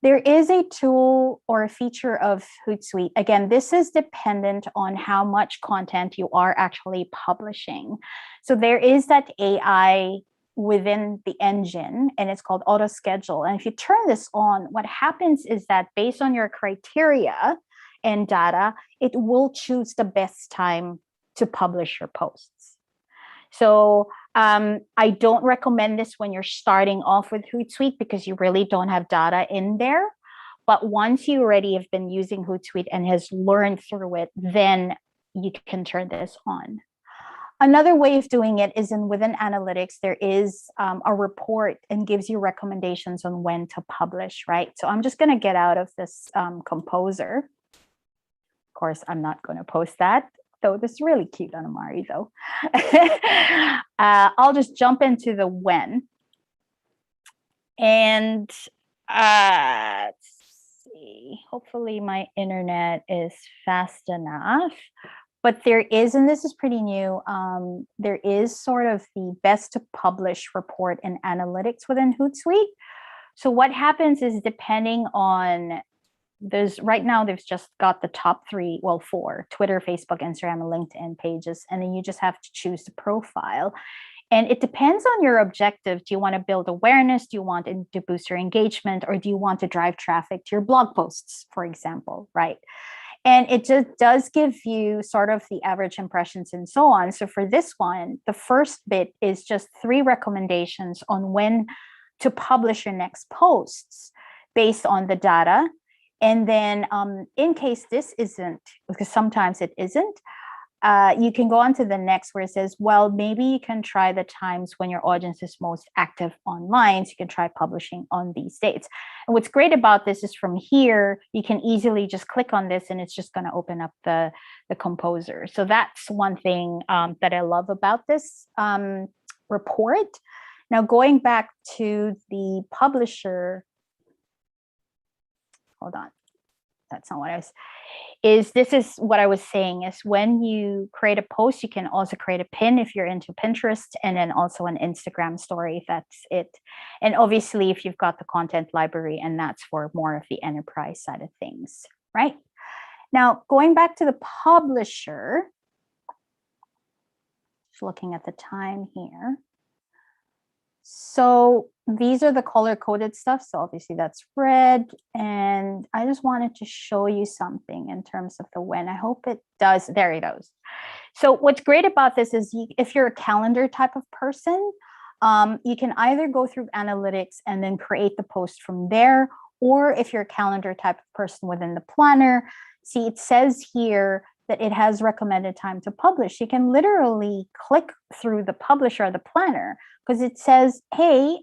There is a tool or a feature of Hootsuite. Again, this is dependent on how much content you are actually publishing. So there is that AI within the engine, and it's called auto schedule. And if you turn this on, what happens is that based on your criteria and data, it will choose the best time to publish your posts. So I don't recommend this when you're starting off with Hootsuite because you really don't have data in there. But once you already have been using Hootsuite and has learned through it, then you can turn this on. Another way of doing it is within analytics, there is a report and gives you recommendations on when to publish, right? So I'm just going to get out of this composer. Of course, I'm not going to post that. Though this is really cute, Anamari, though. I'll just jump into the when. And let's see, hopefully my internet is fast enough. But there is, and this is pretty new, there is sort of the best to publish report in analytics within Hootsuite. So what happens is depending on right now they've just got the top 4 Twitter, Facebook, Instagram, and LinkedIn pages, and then you just have to choose the profile. And it depends on your objective. Do you want to build awareness? Do you want it to boost your engagement? Or do you want to drive traffic to your blog posts, for example, right? And it just does give you sort of the average impressions and so on. So for this one, the first bit is just 3 recommendations on when to publish your next posts based on the data. And then in case this isn't, because sometimes it isn't, you can go on to the next where it says, well, maybe you can try the times when your audience is most active online. So you can try publishing on these dates. And what's great about this is from here, you can easily just click on this and it's just going to open up the composer. So that's one thing that I love about this report. Now, going back to the publisher, hold on, that's not what I was, this is what I was saying is when you create a post, you can also create a pin if you're into Pinterest, and then also an Instagram story if that's it. And obviously if you've got the content library, and that's for more of the enterprise side of things, right? Now, going back to the publisher, just looking at the time here. So these are the color coded stuff. So obviously that's red. And I just wanted to show you something in terms of the when. I hope it does. There it goes. So what's great about this is if you're a calendar type of person, you can either go through analytics and then create the post from there. Or if you're a calendar type of person within the planner, see, it says here that it has recommended time to publish. You can literally click through the publisher or the planner because it says, hey,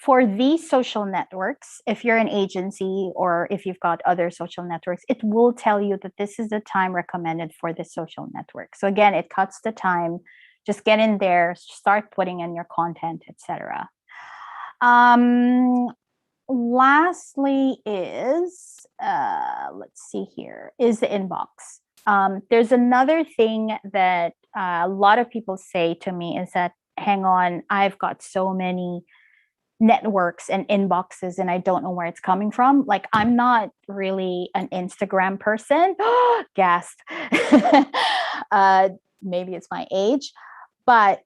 for these social networks, if you're an agency or if you've got other social networks, it will tell you that this is the time recommended for this social network. So again, it cuts the time. Just get in there, start putting in your content, etc. Lastly is, let's see here, is the inbox. There's another thing that a lot of people say to me is that, hang on, I've got so many networks and inboxes and I don't know where it's coming from. Like, I'm not really an Instagram person. Gasp. Maybe it's my age, but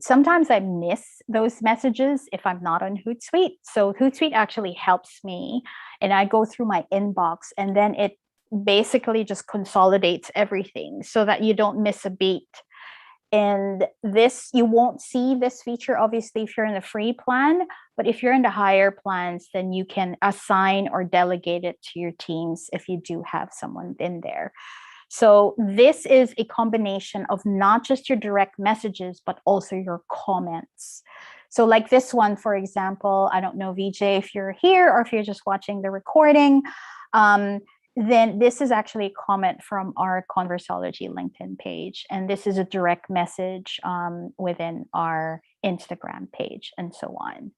sometimes I miss those messages if I'm not on Hootsuite. So Hootsuite actually helps me, and I go through my inbox and then it basically just consolidates everything so that you don't miss a beat. And this, you won't see this feature, obviously, if you're in the free plan, but if you're in the higher plans, then you can assign or delegate it to your teams if you do have someone in there. So this is a combination of not just your direct messages, but also your comments. So like this one, for example, I don't know, VJ, if you're here or if you're just watching the recording, then this is actually a comment from our Conversologie LinkedIn page. And this is a direct message within our Instagram page and so on.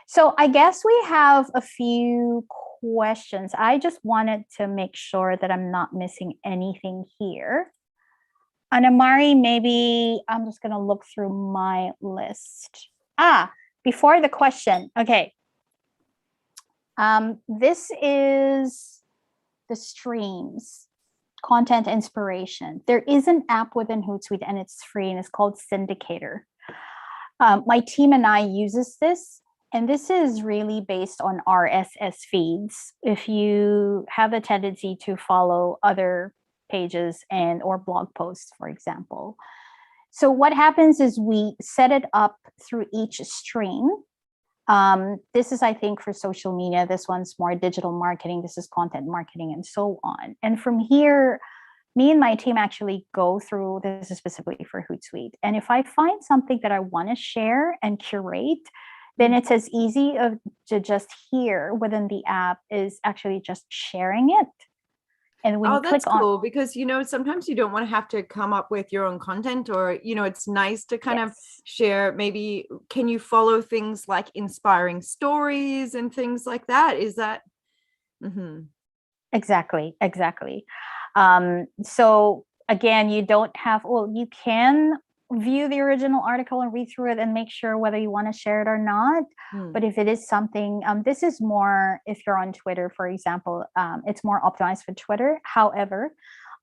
So I guess we have a few questions. I just wanted to make sure that I'm not missing anything here. Anamari, maybe I'm just going to look through my list. Before the question. Okay. This is the streams, content inspiration. There is an app within Hootsuite and it's free and it's called Syndicator. My team and I uses this, and this is really based on RSS feeds. If you have a tendency to follow other pages and or blog posts, for example. So what happens is we set it up through each stream. This is, I think, for social media. This one's more digital marketing. This is content marketing and so on. And from here, me and my team actually go through, this is specifically for Hootsuite. And if I find something that I want to share and curate, then it's as easy to just here within the app is actually just sharing it. And when you click on, cool, because sometimes you don't want to have to come up with your own content, or it's nice to kind of share. Maybe can you follow things like inspiring stories and things like that? Is that Exactly. So again, you don't have, well, you can view the original article and read through it and make sure whether you want to share it or not. But if it is something, this is more, if you're on Twitter, for example, it's more optimized for Twitter. However,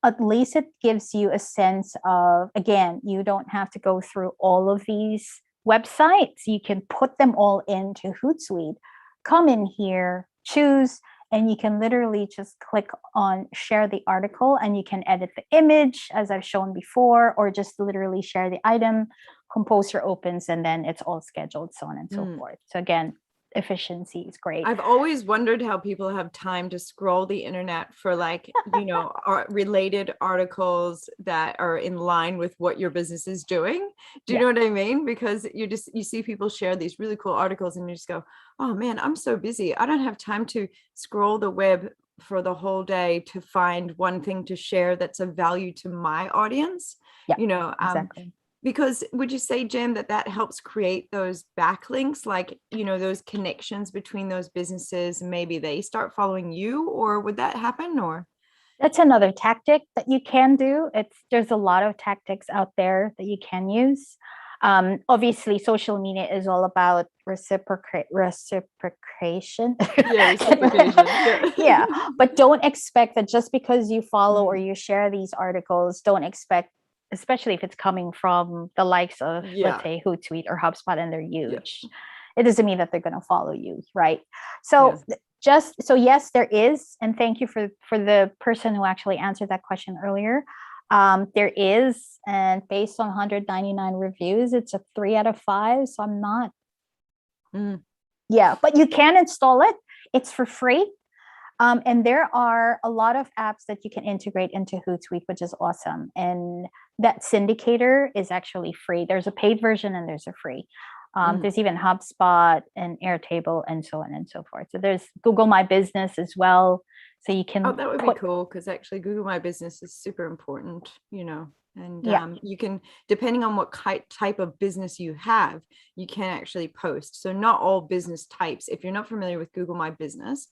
at least it gives you a sense of, again, you don't have to go through all of these websites. You can put them all into Hootsuite, come in here, choose, and you can literally just click on share the article and you can edit the image as I've shown before, or just literally share the item, Composer opens, and then it's all scheduled, so on and so forth. So again, efficiency is great. I've always wondered how people have time to scroll the internet for related articles that are in line with what your business is doing. Do you know what I mean? Because you see people share these really cool articles and you just go, oh man, I'm so busy. I don't have time to scroll the web for the whole day to find one thing to share that's of value to my audience. Exactly. Because would you say, Jen, that helps create those backlinks, like, those connections between those businesses, and maybe they start following you, or would that happen? Or that's another tactic that you can do. There's a lot of tactics out there that you can use. Obviously, social media is all about reciprocation. Yeah, reciprocation. Yeah, but don't expect that just because you follow or you share these articles, don't expect, especially if it's coming from the likes of, let's say, Hootsuite or HubSpot, and they're huge. It doesn't mean that they're going to follow you, right? So yes, there is, and thank you for the person who actually answered that question earlier. There is, and based on 199 reviews, it's a 3 out of 5. So I'm not. But you can install it. It's for free. And there are a lot of apps that you can integrate into Hootsuite, which is awesome. And that syndicator is actually free. There's a paid version and there's a free. There's even HubSpot and Airtable and so on and so forth. So there's Google My Business as well. So you can that would be cool, because actually Google My Business is super important, and you can, depending on what type of business you have, you can actually post. So not all business types. If you're not familiar with Google My Business,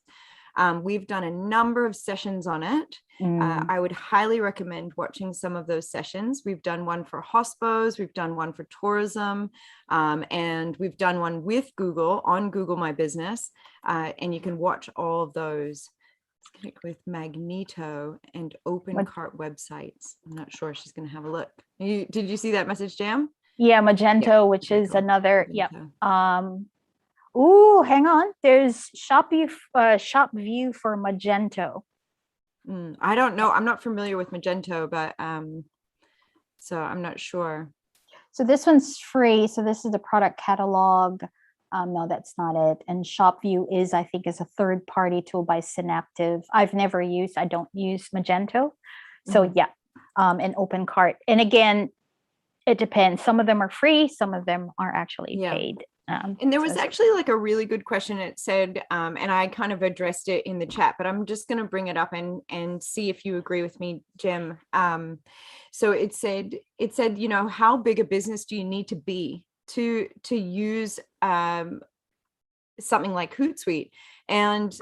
we've done a number of sessions on it. I would highly recommend watching some of those sessions. We've done one for hospos, we've done one for tourism, and we've done one with Google on Google My Business, and you can watch all of those. Let's connect with Magneto and Open Cart websites. I'm not sure. She's going to have a look. Did you see that message, Jam? Yeah, Magento, which is cool. Another. Yep. Ooh, hang on. There's Shop View for Magento. I don't know. I'm not familiar with Magento, but so I'm not sure. So this one's free. So this is the product catalog. No, that's not it. And ShopView is a third-party tool by Synaptive. I don't use Magento. So yeah, and OpenCart. And again, it depends. Some of them are free. Some of them are actually paid. And there was actually like a really good question. It said, and I kind of addressed it in the chat, but I'm just going to bring it up and see if you agree with me, Jim. So it said, how big a business do you need to be to use something like Hootsuite? And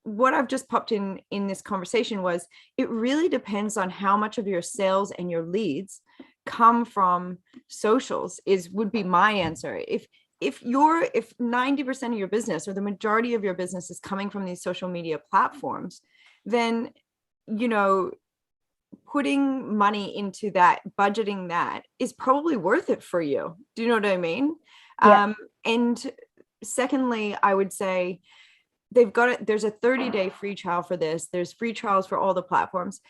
what I've just popped in this conversation was, it really depends on how much of your sales and your leads come from socials would be my answer. If 90% of your business, or the majority of your business, is coming from these social media platforms, then, putting money into that, budgeting that, is probably worth it for you. Do you know what I mean? Yeah. And secondly, I would say there's a 30-day free trial for this. There's free trials for all the platforms.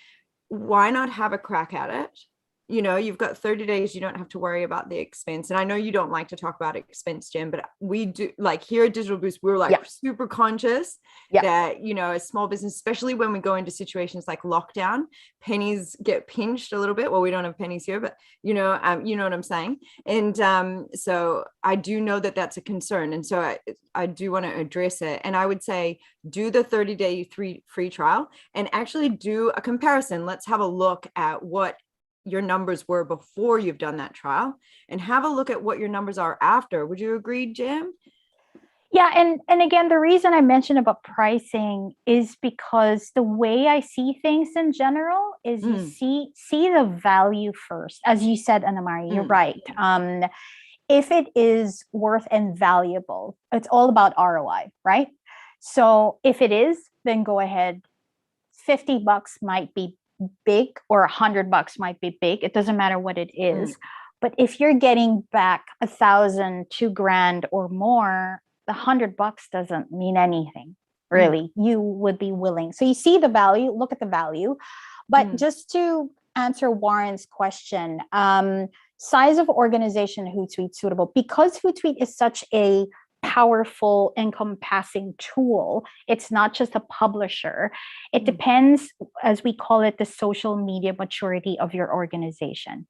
Why not have a crack at it? You've got 30 days. You don't have to worry about the expense. And I know you don't like to talk about expense, Jim, but we do. Like here at Digital Boost, we're super conscious that, a small business, especially when we go into situations like lockdown, pennies get pinched a little bit. Well, we don't have pennies here, but you know what I'm saying? And so I do know that that's a concern. And so I do want to address it. And I would say, do the 30-day free trial and actually do a comparison. Let's have a look at what your numbers were before you've done that trial, and have a look at what your numbers are after. Would you agree, Jim? Yeah, and again, the reason I mentioned about pricing is because the way I see things in general is you see the value first. As you said, Anna-Marie, you're right. If it is worth and valuable, it's all about ROI, right? So if it is, then go ahead. $50 might be big, or $100 might be big. It doesn't matter what it is. But if you're getting back $1,000, $2,000 or more, the $100 doesn't mean anything, really. You would be willing. So you see the value, look at the value. But just to answer Warren's question, size of organization Hootsuite suitable, because Hootsuite is such a powerful, encompassing tool. It's not just a publisher. It depends, as we call it, the social media maturity of your organization.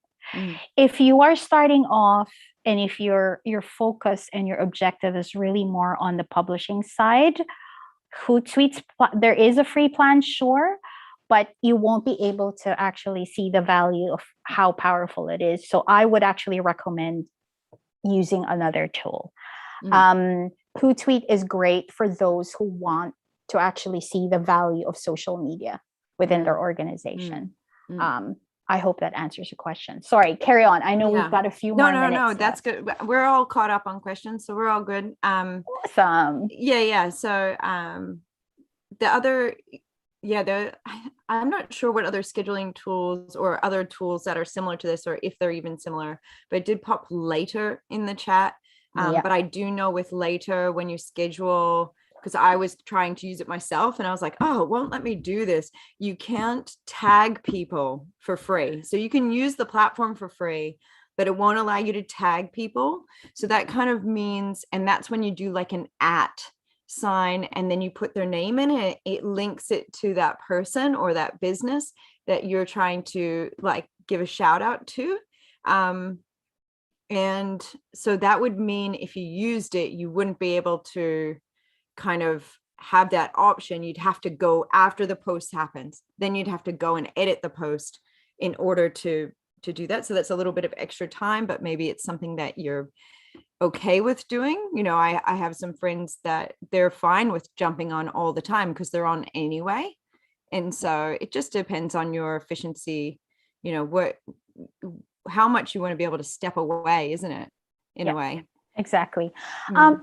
If you are starting off, and if your focus and your objective is really more on the publishing side, Hootsuite, there is a free plan, sure, but you won't be able to actually see the value of how powerful it is. So I would actually recommend using another tool. Hootsuite is great for those who want to actually see the value of social media within their organization. I hope that answers your question. Sorry, carry on. I know we've got a few more minutes. No, that's good. We're all caught up on questions, so we're all good. Awesome. Yeah. So the other, I'm not sure what other scheduling tools or other tools that are similar to this, or if they're even similar, but it did pop Later in the chat. But I do know with Later, when you schedule, because I was trying to use it myself and I was like, oh, it won't let me do this. You can't tag people for free. So you can use the platform for free, but it won't allow you to tag people. So that kind of means, and that's when you do like an @ sign, and then you put their name in it, it links it to that person or that business that you're trying to like give a shout out to. And so that would mean if you used it, you wouldn't be able to kind of have that option. You'd have to go after the post happens. Then you'd have to go and edit the post in order to do that. So that's a little bit of extra time, but maybe it's something that you're okay with doing. I have some friends that they're fine with jumping on all the time because they're on anyway. And so it just depends on your efficiency, how much you want to be able to step away, isn't it? In a way. Exactly.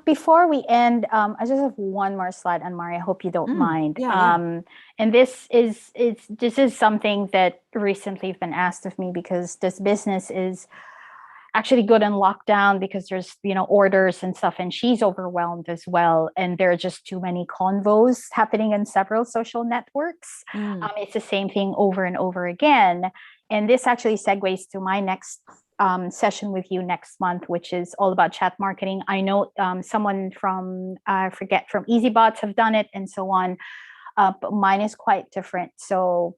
Before we end, I just have one more slide, Anne-Marie. I hope you don't mind. And this is something that recently been asked of me, because this business is actually good in lockdown because there's orders and stuff, and she's overwhelmed as well, and there are just too many convos happening in several social networks. It's the same thing over and over again, and this actually segues to my next session with you next month, which is all about chat marketing. I know someone from from EasyBots have done it and so on, but mine is quite different. So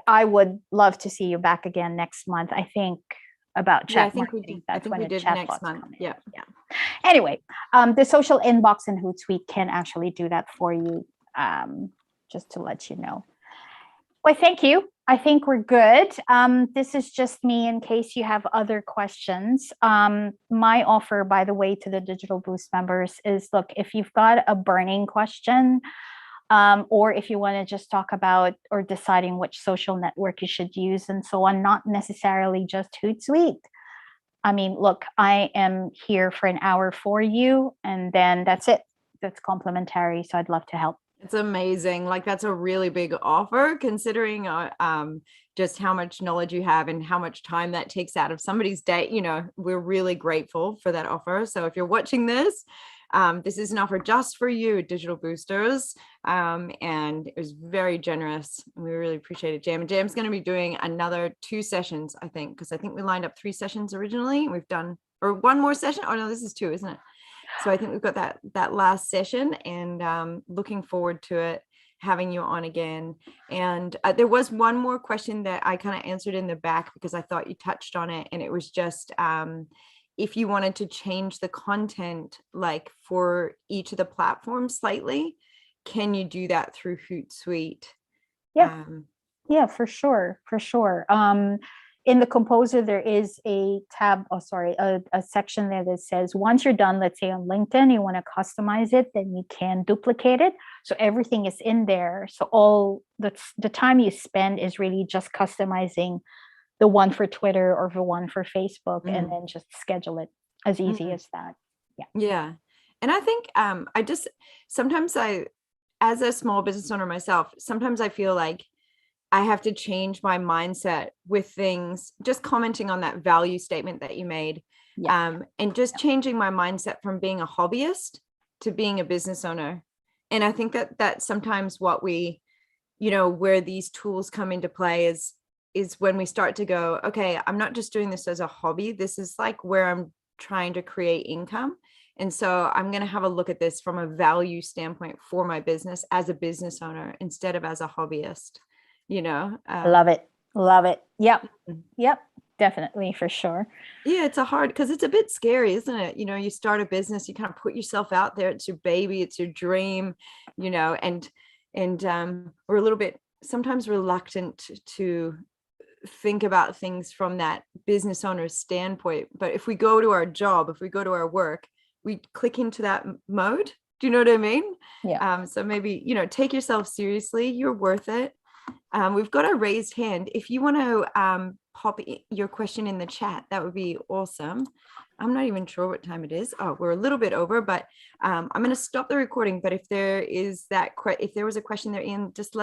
I would love to see you back again next month. I think about chat marketing. That's when the chatbots come in. Yeah. Anyway, the social inbox in Hootsuite can actually do that for you, just to let you know. Well, thank you. I think we're good. This is just me in case you have other questions. My offer, by the way, to the Digital Boost members is, look, if you've got a burning question, or if you want to just talk about or deciding which social network you should use and so on, not necessarily just Hootsuite. I mean, look, I am here for an hour for you, and then that's it. That's complimentary. So I'd love to help. It's amazing. Like, that's a really big offer, considering just how much knowledge you have and how much time that takes out of somebody's day. We're really grateful for that offer. So if you're watching this, this is an offer just for you, Digital Boosters. And it was very generous. We really appreciate it, Jam. And Jam's going to be doing another 2 sessions, I think, because I think we lined up 3 sessions originally. We've done, or 1 more session. Oh no, this is 2, isn't it? So I think we've got that last session, and looking forward to it, having you on again. And there was one more question that I kind of answered in the back because I thought you touched on it, and it was just if you wanted to change the content, like for each of the platforms slightly, can you do that through Hootsuite? Yeah, for sure. In the composer, there is a tab, a section there that says, once you're done, let's say on LinkedIn, you want to customize it, then you can duplicate it. So everything is in there. So all the time you spend is really just customizing the one for Twitter or the one for Facebook, and then just schedule it, as easy as that. Yeah. And I think sometimes as a small business owner myself, sometimes I feel like I have to change my mindset with things, just commenting on that value statement that you made, and just changing my mindset from being a hobbyist to being a business owner. And I think that sometimes what we, where these tools come into play is when we start to go, okay, I'm not just doing this as a hobby. This is like where I'm trying to create income. And so I'm going to have a look at this from a value standpoint for my business as a business owner instead of as a hobbyist. Love it. Yep, definitely, for sure. Yeah, it's because it's a bit scary, isn't it? You start a business, you kind of put yourself out there. It's your baby, it's your dream, and we're a little bit sometimes reluctant to think about things from that business owner's standpoint. But if we go to our job, if we go to our work, we click into that mode. Do you know what I mean? Yeah. So maybe, take yourself seriously. You're worth it. We've got a raised hand. If you want to pop your question in the chat, that would be awesome. I'm not even sure what time it is. Oh, we're a little bit over, but I'm going to stop the recording. But if there was a question there, Ian, just let